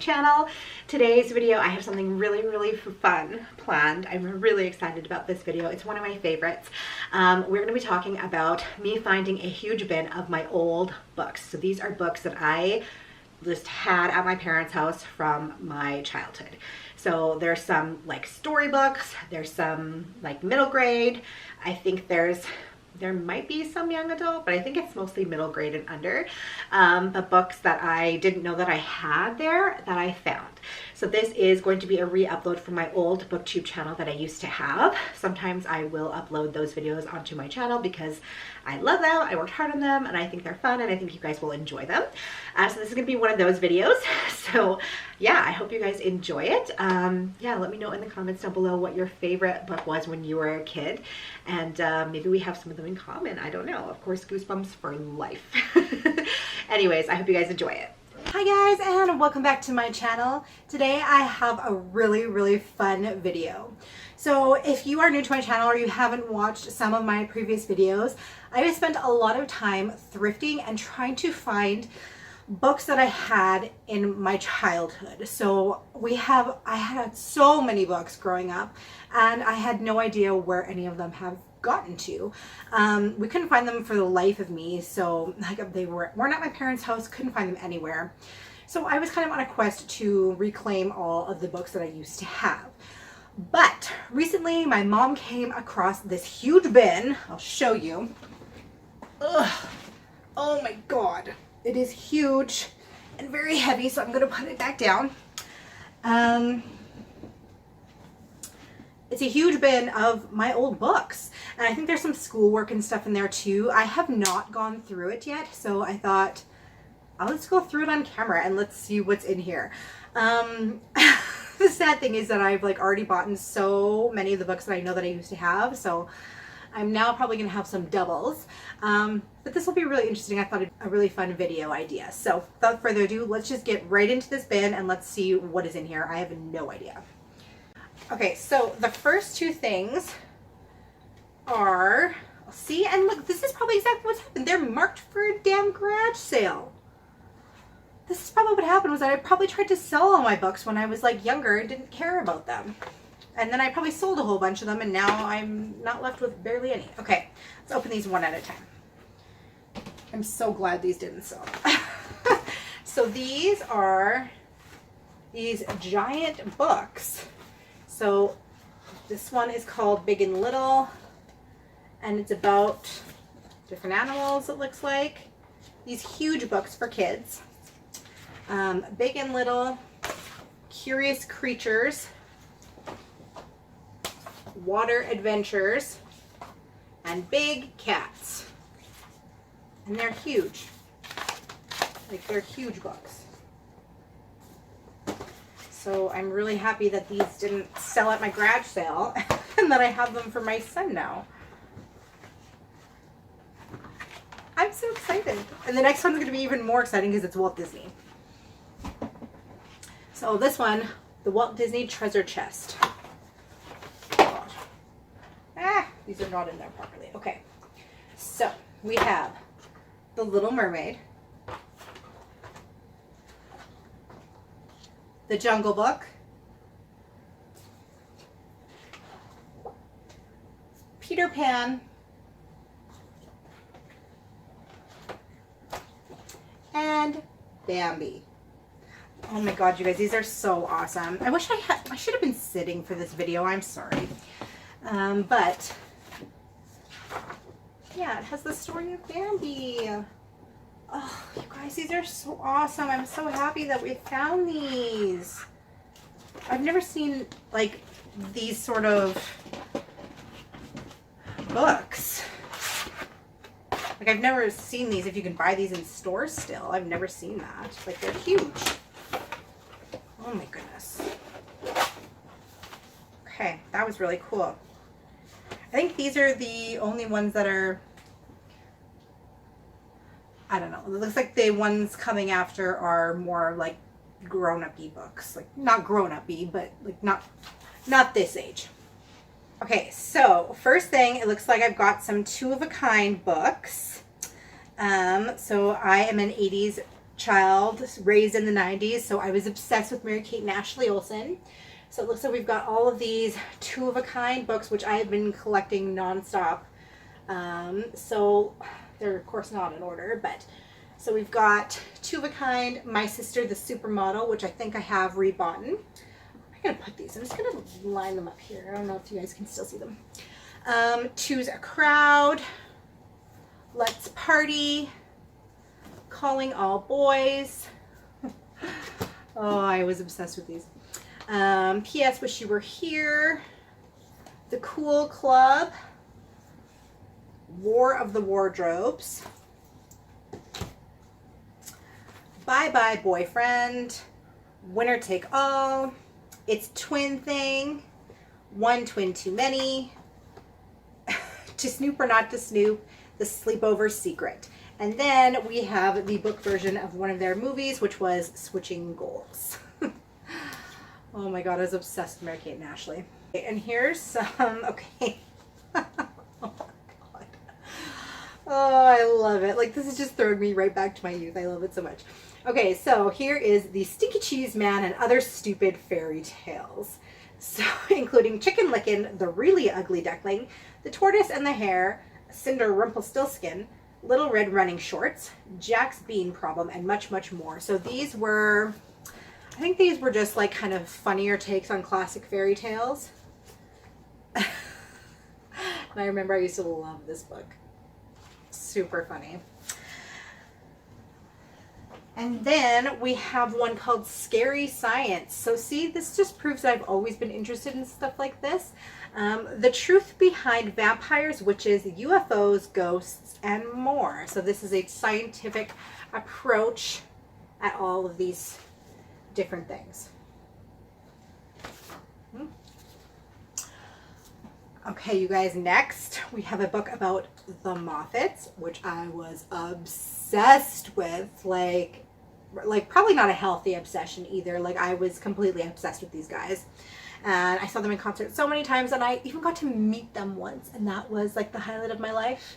channel. Today's video, I have something really fun planned. I'm really excited about this video. It's one of my favorites. We're going to be talking about me finding a huge bin of my old books. So these are books that I just had at my parents' house from my childhood. So there's some like storybooks, there's some like middle grade. I think there might be some young adult, but I think it's mostly middle grade and under. But books that I didn't know that I had there that I found. So this is going to be a re-upload from my old BookTube channel that I used to have. Sometimes I will upload those videos onto my channel because I love them, I worked hard on them, and I think they're fun, and I think you guys will enjoy them. So this is going to be one of those videos. So yeah, I hope you guys enjoy it. Yeah, let me know in the comments down below what your favorite book was when you were a kid, and maybe we have some of them in common. I don't know. Of course, Goosebumps for life. Anyways, I hope you guys enjoy it. Hi guys, and welcome back to my channel. Today I have a really fun video. So if you are new to my channel or you haven't watched some of my previous videos, I have spent a lot of time thrifting and trying to find books that I had in my childhood. So I had so many books growing up, and I had no idea where any of them have gotten to. We couldn't find them for the life of me. So like they weren't at my parents' house, couldn't find them anywhere. So I was kind of on a quest to reclaim all of the books that I used to have. But recently my mom came across this huge bin. I'll show you. Ugh. Oh my God. It is huge and very heavy, so I'm going to put it back down. It's a huge bin of my old books, and I think there's some schoolwork and stuff in there too. I have not gone through it yet, so I thought, let's go through it on camera and let's see what's in here. The sad thing is that I've like already bought so many of the books that I know that I used to have, so I'm now probably going to have some doubles. But this will be really interesting. I thought it'd be a really fun video idea. So without further ado, let's just get right into this bin and let's see what is in here. I have no idea. Okay, so the first two things are, see, and look, this is probably exactly what's happened. They're marked for a damn garage sale. This is probably what happened, was that I probably tried to sell all my books when I was like younger and didn't care about them. And then I probably sold a whole bunch of them, and now I'm not left with barely any. Okay, let's open these one at a time. I'm so glad these didn't sell. So these are these giant books. So this one is called Big and Little, and it's about different animals, it looks like. These huge books for kids. Big and Little, Curious Creatures, Water Adventures, and Big Cats. And they're huge. Like, they're huge books. So I'm really happy that these didn't sell at my garage sale and that I have them for my son now. I'm so excited. And the next one's going to be even more exciting because it's Walt Disney. So this one, the Walt Disney Treasure Chest. Oh gosh. These are not in there properly. Okay. So we have The Little Mermaid, The Jungle Book, Peter Pan, and Bambi. Oh my God, you guys, these are so awesome. I wish I should have been sitting for this video. I'm sorry. But yeah, it has the story of Bambi. Oh, you guys, these are so awesome. I'm so happy that we found these. I've never seen, like, these sort of books. Like, I've never seen these. If you can buy these in stores still, I've never seen that. Like, they're huge. Oh, my goodness. Okay, that was really cool. I think these are the only ones that are, I don't know. It looks like the ones coming after are more like grown-up-y books. Like, not grown-up-y, but like not this age. Okay, so first thing, it looks like I've got some two-of-a-kind books. So I am an 80s child raised in the 90s, so I was obsessed with Mary-Kate and Ashley Olsen. So it looks like we've got all of these two-of-a-kind books, which I have been collecting nonstop. So they're of course not in order, but so we've got two-of-a-kind, My Sister the Supermodel, which I think I have rebought. I'm gonna put these, I'm just gonna line them up here. I don't know if you guys can still see them. Choose a Crowd, Let's Party, Calling All Boys. Oh, I was obsessed with these. P.S. Wish You Were Here, The Cool Club, War of the Wardrobes, Bye Bye Boyfriend, Winner Take All, It's Twin Thing, One Twin Too Many, To Snoop or Not to Snoop, The Sleepover Secret. And then we have the book version of one of their movies, which was Switching Goals. Oh my god, I was obsessed with Mary-Kate and Ashley. And here's some, okay. Oh my god. Oh, I love it. Like, this is just throwing me right back to my youth. I love it so much. Okay, so here is The Stinky Cheese Man and Other Stupid Fairy Tales. So, including Chicken Licken, The Really Ugly Duckling, The Tortoise and the Hare, Cinder Rumpelstiltskin, Little Red Running Shorts, Jack's Bean Problem, and much, much more. So these were, I think these were just like kind of funnier takes on classic fairy tales. And I remember I used to love this book. Super funny. And then we have one called Scary Science. So see, this just proves that I've always been interested in stuff like this. The truth behind vampires, witches, UFOs, ghosts, and more. So this is a scientific approach at all of these different things. Okay, you guys, next we have a book about the Moffats, which I was obsessed with. Like probably not a healthy obsession either. Like, I was completely obsessed with these guys. And I saw them in concert so many times, and I even got to meet them once, and that was like the highlight of my life.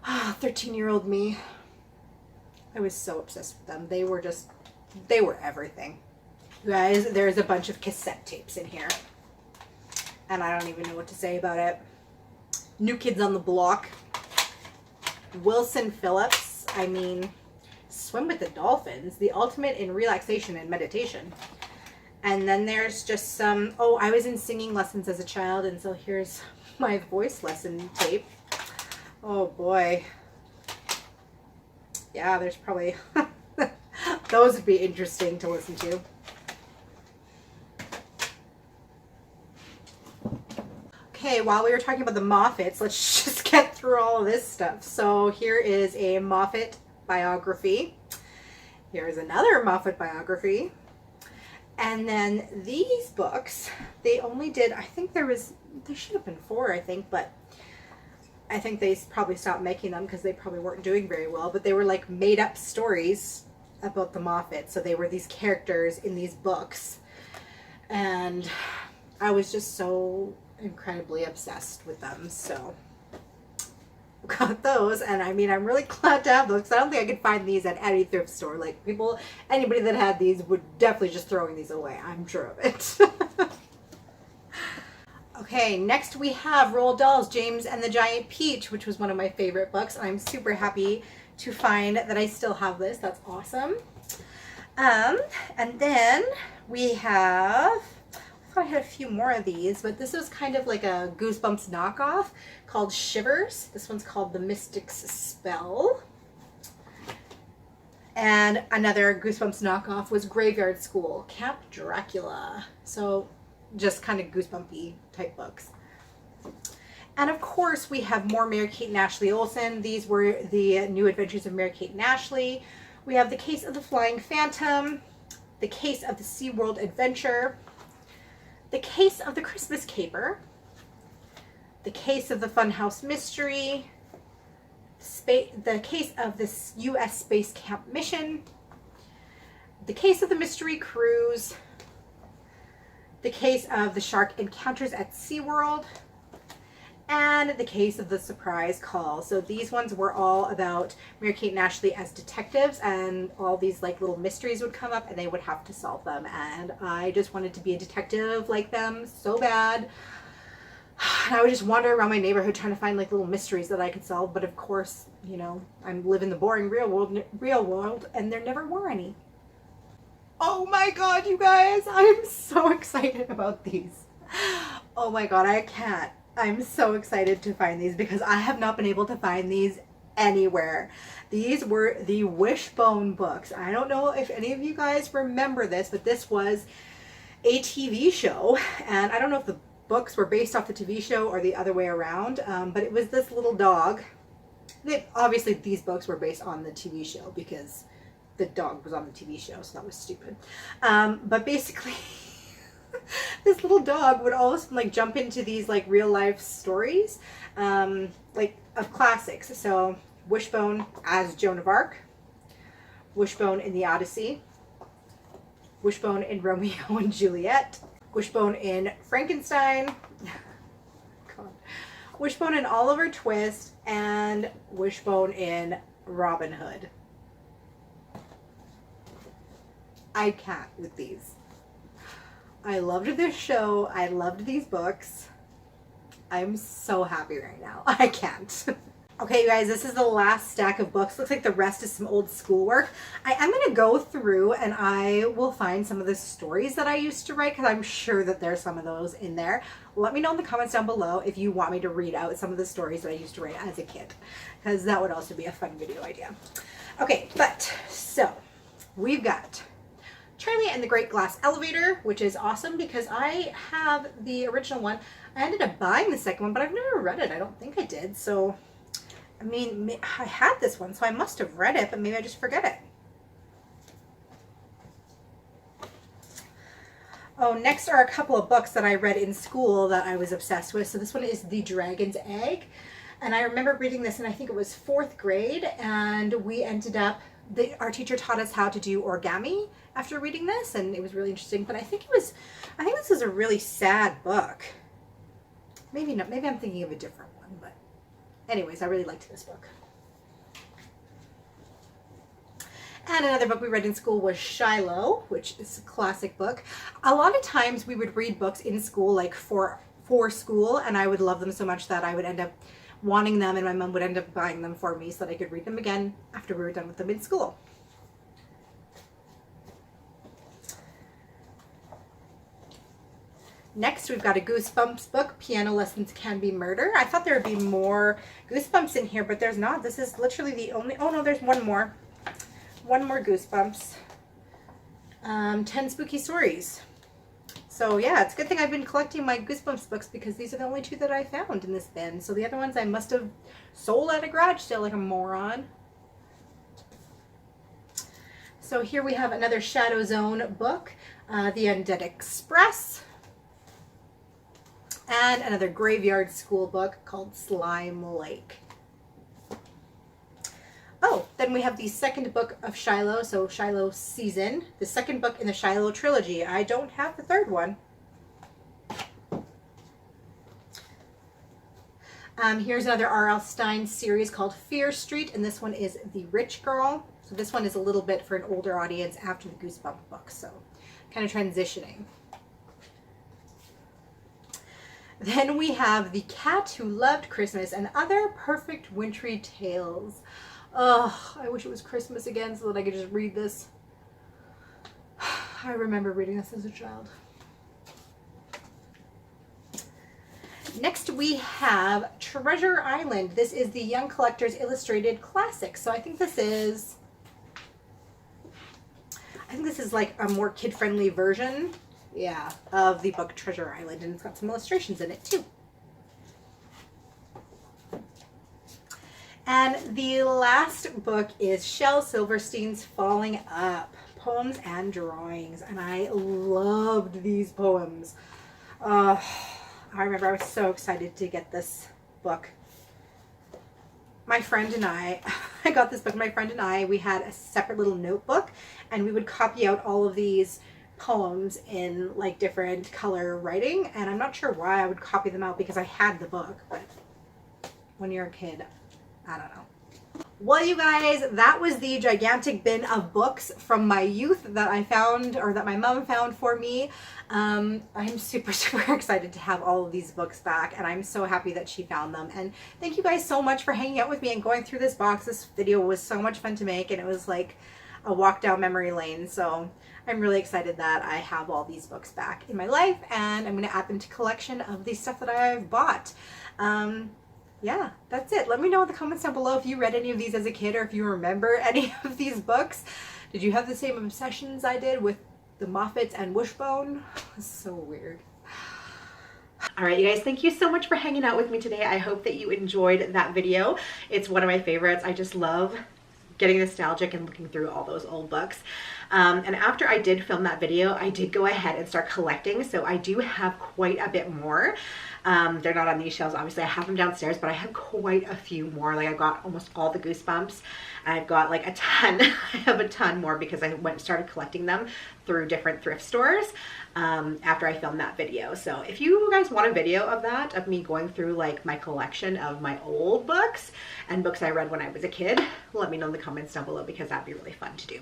13-year-old me. I was so obsessed with them. They were everything. You guys, there's a bunch of cassette tapes in here, and I don't even know what to say about it. New Kids on the Block. Wilson Phillips. I mean, Swim with the Dolphins. The Ultimate in Relaxation and Meditation. And then there's just some, oh, I was in singing lessons as a child, and so here's my voice lesson tape. Oh boy. Yeah, there's probably, those would be interesting to listen to. Okay, while we were talking about the Moffats, let's just get through all of this stuff. So here is a Moffat biography. Here's another Moffat biography. And then these books, they only did, I think there should have been 4, I think, but I think they probably stopped making them because they probably weren't doing very well. But they were like made up stories about the Moffats. So they were these characters in these books. And I was just so incredibly obsessed with them. So got those, and I mean, I'm really glad to have those because I don't think I could find these at any thrift store. Like, anybody that had these would definitely just throwing these away. I'm sure of it. Okay, next we have Roald Dahl's James and the Giant Peach, which was one of my favorite books. I'm super happy to find that I still have this. That's awesome. And then we have, I thought I had a few more of these, but this was kind of like a Goosebumps knockoff called Shivers. This one's called The Mystic's Spell. And another Goosebumps knockoff was Graveyard School, Camp Dracula. So just kind of goosebumpy type books. And of course we have more Mary-Kate and Ashley Olsen. These were the New Adventures of Mary-Kate and Ashley. We have The Case of the Flying Phantom, The Case of the SeaWorld Adventure, The Case of the Christmas Caper, The Case of the Funhouse Mystery, The Case of the U.S. Space Camp Mission, The Case of the Mystery Cruise, The Case of the Shark Encounters at SeaWorld, and The Case of the Surprise Call. So these ones were all about Mary-Kate and Ashley as detectives, and all these like little mysteries would come up and they would have to solve them. And I just wanted to be a detective like them so bad. And I would just wander around my neighborhood trying to find like little mysteries that I could solve. But of course, you know, I'm living the boring real world, and there never were any. Oh my God, you guys, I'm so excited about these. Oh my God, I can't. I'm so excited to find these because I have not been able to find these anywhere. These were the Wishbone books. I don't know if any of you guys remember this, but this was a TV show, and I don't know if the books were based off the TV show or the other way around, but it was this little dog. Obviously, these books were based on the TV show because the dog was on the TV show, so that was stupid. But basically, this little dog would always like jump into these like real life stories, like of classics. So Wishbone as Joan of Arc, Wishbone in the Odyssey, Wishbone in Romeo and Juliet, Wishbone in Frankenstein, God. Wishbone in Oliver Twist, and Wishbone in Robin Hood. I can't with these. I loved this show. I loved these books. I'm so happy right now. I can't. Okay, you guys, this is the last stack of books. Looks like the rest is some old schoolwork. I am going to go through and I will find some of the stories that I used to write because I'm sure that there's some of those in there. Let me know in the comments down below if you want me to read out some of the stories that I used to write as a kid, because that would also be a fun video idea. Okay, but so we've got Charlie and the Great Glass Elevator, which is awesome because I have the original one. I ended up buying the second one, but I've never read it. I don't think I did. So, I mean, I had this one, so I must have read it, but maybe I just forget it. Oh, next are a couple of books that I read in school that I was obsessed with. So this one is The Dragon's Egg. And I remember reading this, and I think it was 4th grade, and we ended up, our teacher taught us how to do origami after reading this, and it was really interesting. But I think this is a really sad book. Maybe not, maybe I'm thinking of a different one, but anyways, I really liked this book. And another book we read in school was Shiloh, which is a classic book. A lot of times we would read books in school like for school, and I would love them so much that I would end up wanting them, and my mom would end up buying them for me so that I could read them again after we were done with them in school. Next, we've got a Goosebumps book, Piano Lessons Can Be Murder. I thought there would be more Goosebumps in here, but there's not. This is literally the only, oh no, there's one more. One more Goosebumps. 10 Spooky Stories. So yeah, it's a good thing I've been collecting my Goosebumps books because these are the only 2 that I found in this bin. So the other ones I must have sold at a garage sale like a moron. So here we have another Shadow Zone book, The Undead Express. And another graveyard school book called Slime Lake. Oh, then we have the second book of Shiloh, so Shiloh Season, the second book in the Shiloh trilogy. I don't have the third one. Here's another R.L. Stine series called Fear Street, and this one is The Rich Girl. So this one is a little bit for an older audience after the Goosebump book, so kind of transitioning. Then we have The Cat Who Loved Christmas and Other Perfect Wintry Tales. Oh, I wish it was Christmas again so that I could just read this. I remember reading this as a child. Next we have Treasure Island. This is the Young Collector's Illustrated Classic. So I think this is like a more kid-friendly version, yeah, of the book Treasure Island, and it's got some illustrations in it too. And the last book is Shel Silverstein's Falling Up, Poems and Drawings. And I loved these poems. I remember I was so excited to get this book. My friend and I got this book. My friend and I, we had a separate little notebook, and we would copy out all of these poems in like different color writing. And I'm not sure why I would copy them out because I had the book, but when you're a kid. I don't know. Well, you guys, that was the gigantic bin of books from my youth that I found, or that my mom found for me. I'm super, super excited to have all of these books back, and I'm so happy that she found them. And thank you guys so much for hanging out with me and going through this box. This video was so much fun to make, and it was like a walk down memory lane. So I'm really excited that I have all these books back in my life, and I'm going to add them to collection of the stuff that I've bought. Yeah, that's it. Let me know in the comments down below if you read any of these as a kid, or if you remember any of these books. Did you have the same obsessions I did with the Moffats and Wishbone? It's so weird. All right, you guys, thank you so much for hanging out with me today. I hope that you enjoyed that video. It's one of my favorites. I just love getting nostalgic and looking through all those old books. And after I did film that video, I did go ahead and start collecting. So I do have quite a bit more. They're not on these shelves, obviously. I have them downstairs, but I have quite a few more. Like, I've got almost all the Goosebumps. I've got like a ton. I have a ton more because I went and started collecting them through different thrift stores after I filmed that video. So if you guys want a video of that, of me going through like my collection of my old books and books I read when I was a kid, let me know in the comments down below, because that'd be really fun to do.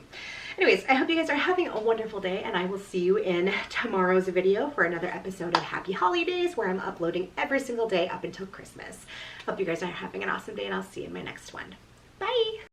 Anyways, I hope you guys are having a wonderful day, and I will see you in tomorrow's video for another episode of Happy Holidays, where I'm uploading every single day up until Christmas. Hope you guys are having an awesome day, and I'll see you in my next one. Bye!